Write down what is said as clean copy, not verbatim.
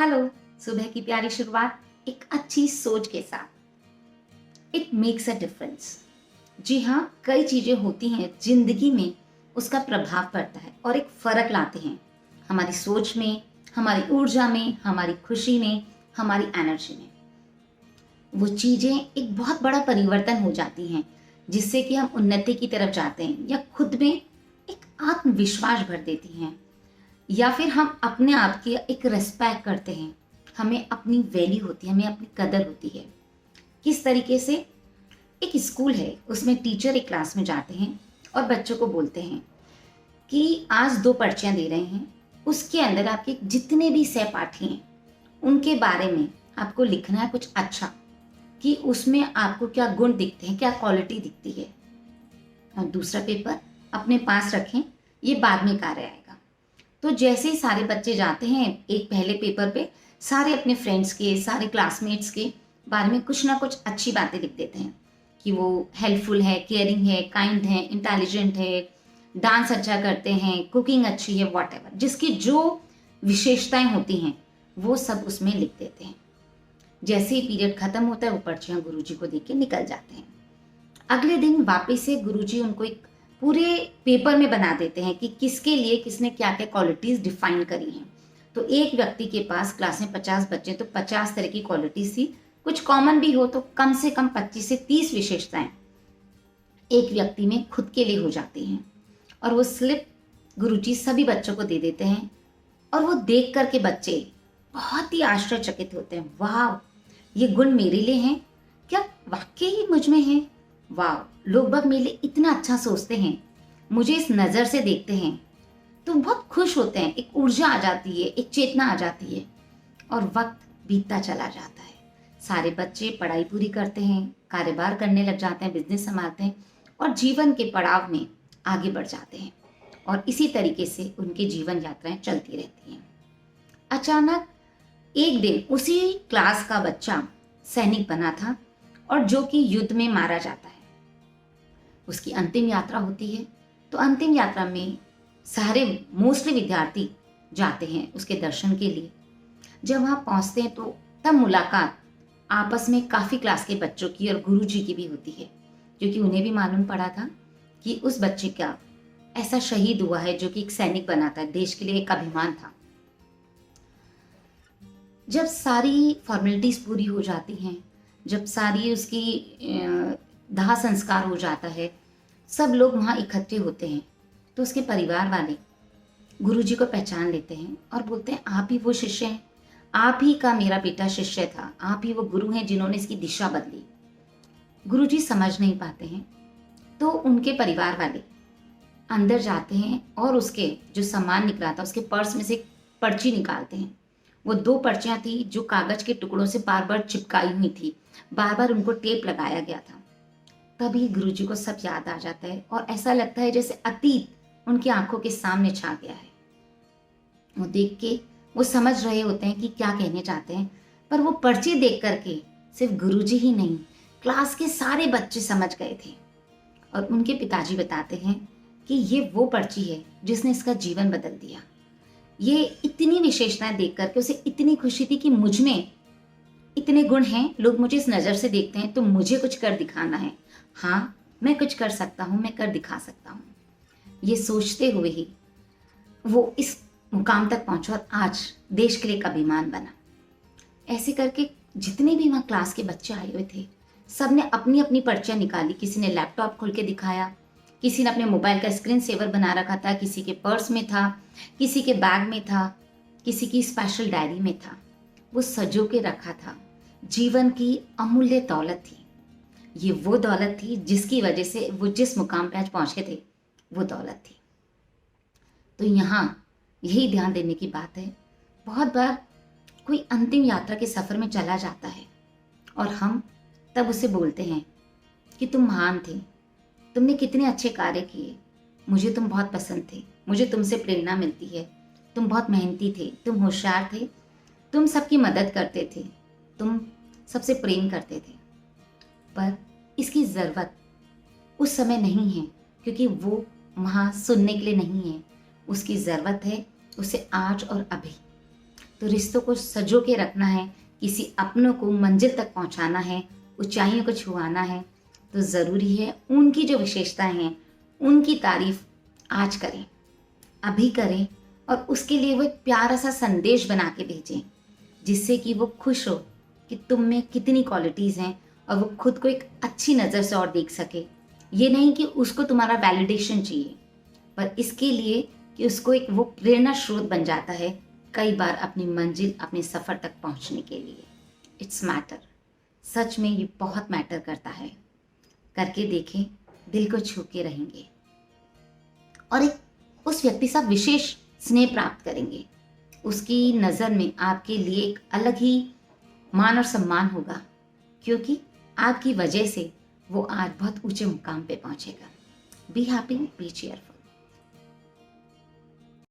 Hello. सुबह की प्यारी शुरुआत एक अच्छी सोच के साथ। It makes a difference. जी हाँ, कई चीजें होती हैं जिंदगी में, उसका प्रभाव पड़ता है और एक फर्क लाते हैं हमारी सोच में, हमारी ऊर्जा में, हमारी खुशी में, हमारी एनर्जी में। वो चीजें एक बहुत बड़ा परिवर्तन हो जाती हैं जिससे कि हम उन्नति की तरफ जाते हैं या खुद में एक आत्मविश्वास भर देती हैं, या फिर हम अपने आप की एक रिस्पेक्ट करते हैं। हमें अपनी वैल्यू होती है, हमें अपनी कदर होती है। किस तरीके से? एक स्कूल है, उसमें टीचर एक क्लास में जाते हैं और बच्चों को बोलते हैं कि आज दो पर्चियां दे रहे हैं, उसके अंदर आपके जितने भी सहपाठी हैं उनके बारे में आपको लिखना है कुछ अच्छा, कि उसमें आपको क्या गुण दिखते हैं, क्या क्वालिटी दिखती है। और दूसरा पेपर अपने पास रखें, ये बाद में कार्य आएगा। तो जैसे ही सारे बच्चे जाते हैं, एक पहले पेपर पे सारे अपने फ्रेंड्स के, सारे क्लासमेट्स के बारे में कुछ ना कुछ अच्छी बातें लिख देते हैं कि वो हेल्पफुल है, केयरिंग है, काइंड है, इंटेलिजेंट है, डांस अच्छा करते हैं, कुकिंग अच्छी है, वॉट एवर, जिसकी जो विशेषताएं होती हैं वो सब उसमें लिख देते हैं। जैसे ही पीरियड खत्म होता है वो पर्चियां गुरुजी को देके निकल जाते हैं। अगले दिन वापस से गुरुजी उनको एक पूरे पेपर में बना देते हैं कि किसके लिए किसने क्या क्या क्वालिटीज डिफाइन करी हैं। तो एक व्यक्ति के पास क्लास में 50 बच्चे, तो 50 तरह की क्वालिटीज थी। कुछ कॉमन भी हो तो कम से कम 25 से 30 विशेषताएं एक व्यक्ति में खुद के लिए हो जाती हैं। और वो स्लिप गुरुजी सभी बच्चों को दे देते हैं और वो देख करके बच्चे बहुत ही आश्चर्यचकित होते हैं। वाह, ये गुण मेरे लिए हैं क्या? वाकई ही मुझ में है। वाह, लोग बाग मेरे लिए इतना अच्छा सोचते हैं, मुझे इस नज़र से देखते हैं। तो बहुत खुश होते हैं, एक ऊर्जा आ जाती है, एक चेतना आ जाती है। और वक्त बीतता चला जाता है। सारे बच्चे पढ़ाई पूरी करते हैं, कारोबार करने लग जाते हैं, बिजनेस संभालते हैं और जीवन के पड़ाव में आगे बढ़ जाते हैं। और इसी तरीके से उनकी जीवन यात्राएं चलती रहती हैं। अचानक एक दिन उसी क्लास का बच्चा सैनिक बना था और जो कि युद्ध में मारा जाता है। उसकी अंतिम यात्रा होती है। तो अंतिम यात्रा में सारे मोस्टली विद्यार्थी जाते हैं उसके दर्शन के लिए। जब वहाँ पहुँचते हैं तो तब मुलाकात आपस में काफ़ी क्लास के बच्चों की और गुरुजी की भी होती है, क्योंकि उन्हें भी मालूम पड़ा था कि उस बच्चे का ऐसा शहीद हुआ है जो कि एक सैनिक बना था, देश के लिए एक अभिमान था। जब सारी फॉर्मेलिटीज पूरी हो जाती हैं, जब सारी उसकी दाह संस्कार हो जाता है, सब लोग वहाँ इकट्ठे होते हैं, तो उसके परिवार वाले गुरुजी को पहचान लेते हैं और बोलते हैं आप ही वो शिष्य हैं, आप ही का मेरा बेटा शिष्य था, आप ही वो गुरु हैं जिन्होंने इसकी दिशा बदली। गुरुजी समझ नहीं पाते हैं, तो उनके परिवार वाले अंदर जाते हैं और उसके जो सामान निकला था उसके पर्स में से एक पर्ची निकालते हैं। वो दो पर्चियां थी जो कागज के टुकड़ों से बार बार चिपकाई हुई थी, बार बार उनको टेप लगाया गया था। तभी गुरुजी को सब याद आ जाता है और ऐसा लगता है जैसे अतीत उनकी आंखों के सामने छा गया है। वो देख के वो समझ रहे होते हैं कि क्या कहने चाहते हैं, पर वो पर्ची देख करके सिर्फ गुरुजी ही नहीं, क्लास के सारे बच्चे समझ गए थे। और उनके पिताजी बताते हैं कि ये वो पर्ची है जिसने इसका जीवन बदल दिया। ये इतनी विशेषताएं देख करके उसे इतनी खुशी थी कि मुझ में इतने गुण हैं, लोग मुझे इस नज़र से देखते हैं तो मुझे कुछ कर दिखाना है। हाँ, मैं कुछ कर सकता हूँ, मैं कर दिखा सकता हूँ। ये सोचते हुए ही वो इस मुकाम तक पहुंचा और आज देश के लिए एक अभिमान बना। ऐसे करके जितने भी वहाँ क्लास के बच्चे आए हुए थे, सब ने अपनी अपनी पर्चियाँ निकाली। किसी ने लैपटॉप खोल के दिखाया, किसी ने अपने मोबाइल का स्क्रीन सेवर बना रखा था, किसी के पर्स में था, किसी के बैग में था, किसी की स्पेशल डायरी में था। वो सजो के रखा था। जीवन की अमूल्य दौलत थी। ये वो दौलत थी जिसकी वजह से वो जिस मुकाम पे आज पहुंचे थे, वो दौलत थी। तो यहाँ यही ध्यान देने की बात है। बहुत बार कोई अंतिम यात्रा के सफर में चला जाता है और हम तब उसे बोलते हैं कि तुम महान थे, तुमने कितने अच्छे कार्य किए, मुझे तुम बहुत पसंद थे, मुझे तुमसे प्रेरणा मिलती है, तुम बहुत मेहनती थे, तुम होशियार थे, तुम सबकी मदद करते थे, तुम सबसे प्रेम करते थे। पर इसकी ज़रूरत उस समय नहीं है, क्योंकि वो वहाँ सुनने के लिए नहीं है। उसकी ज़रूरत है उसे आज और अभी। तो रिश्तों को सजो के रखना है, किसी अपनों को मंजिल तक पहुंचाना है, ऊंचाइयों को छुआना है, तो ज़रूरी है उनकी जो विशेषताएं हैं उनकी तारीफ आज करें, अभी करें, और उसके लिए वो एक प्यारा सा संदेश बना के भेजें जिससे कि वो खुश हो कि तुम में कितनी क्वालिटीज़ हैं और वो खुद को एक अच्छी नज़र से और देख सके। ये नहीं कि उसको तुम्हारा वैलिडेशन चाहिए, पर इसके लिए कि उसको एक वो प्रेरणा स्रोत बन जाता है कई बार अपनी मंजिल, अपने सफ़र तक पहुंचने के लिए। इट्स मैटर, सच में ये बहुत मैटर करता है। करके देखें, दिल को छू के रहेंगे और एक उस व्यक्ति से विशेष स्नेह प्राप्त करेंगे। उसकी नज़र में आपके लिए एक अलग ही मान और सम्मान होगा, क्योंकि आपकी वजह से वो आज बहुत ऊंचे मुकाम पे पहुंचेगा। Be happy, be cheerful.